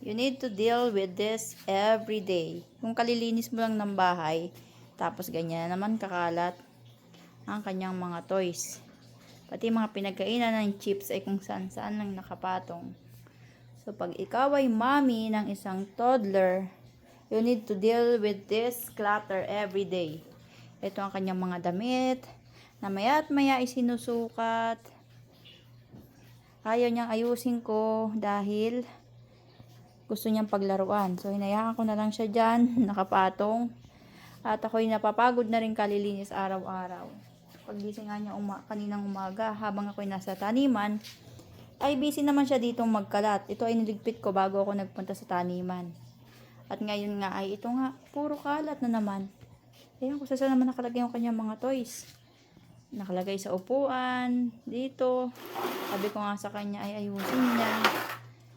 You need to deal with this every day. Kung kalilinis mo lang ng bahay, tapos ganyan naman kakalat ang kanyang mga toys. Pati mga pinagkainan ng chips ay kung saan saan lang nakapatong. So pag ikaw ay mommy ng isang toddler, you need to deal with this clutter every day. Ito ang kanyang mga damit, na maya't maya isinusukat. Ayaw niyang ayusin ko dahil gusto niyang paglaruan. So, hinayaan ko na lang siya dyan, nakapatong. At ako'y napapagod na rin kalilinis araw-araw. Paggising nga niya kaninang umaga, habang ako'y nasa taniman, ay busy naman siya ditong magkalat. Ito ay niligpit ko bago ako nagpunta sa taniman. At ngayon nga ay ito nga, puro kalat na naman. Ayan, kung saan naman nakalagay yung kanyang mga toys. Nakalagay sa upuan, dito. Sabi ko nga sa kanya ay ayusin niya.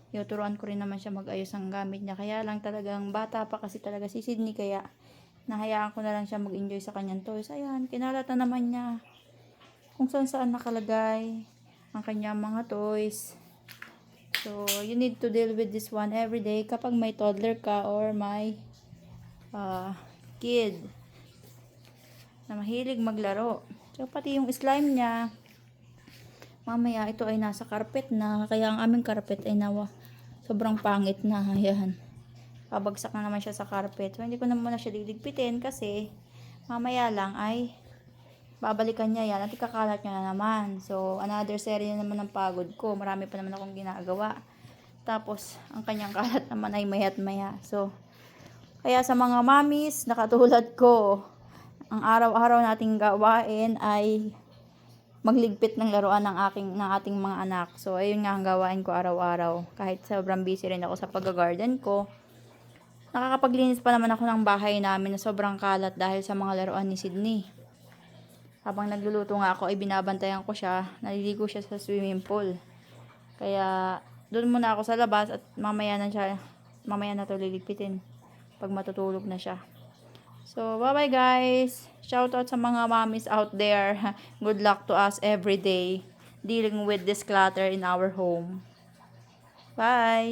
Tuturuan ko rin naman siya mag-ayos ang gamit niya. Kaya lang talagang bata pa kasi talaga si Sydney. Kaya nahayaan ko na lang siya mag-enjoy sa kanyang toys. Ayan, kinalat na naman niya. Kung saan saan nakalagay ang kanyang mga toys. So, you need to deal with this one every day kapag may toddler ka or may kid na mahilig maglaro. So, pati yung slime niya, mamaya ito ay nasa carpet na. Kaya ang aming carpet ay sobrang pangit na. Ayan. Pabagsak na naman siya sa carpet. So, hindi ko na muna siya liligpitin kasi mamaya lang ay babalikan niya yan at ikakalat niya na naman. So, another series na naman ng pagod ko. Marami pa naman akong ginagawa. Tapos, ang kanyang kalat naman ay maya't maya. So, kaya sa mga mommies na katulad ko, ang araw-araw nating gawain ay magligpit ng laruan ng ating mga anak. So, ayun nga ang gawain ko araw-araw. Kahit sobrang busy rin ako sa pag-garden ko, nakakapaglinis pa naman ako ng bahay namin na sobrang kalat dahil sa mga laruan ni Sydney. Habang nagluluto nga ako, ay binabantayan ko siya. Naliligo siya sa swimming pool. Kaya, doon muna ako sa labas at mamaya na to liligpitin pag matutulog na siya. So, bye-bye guys. Shout out sa mga mommies out there. Good luck to us every day dealing with this clutter in our home. Bye!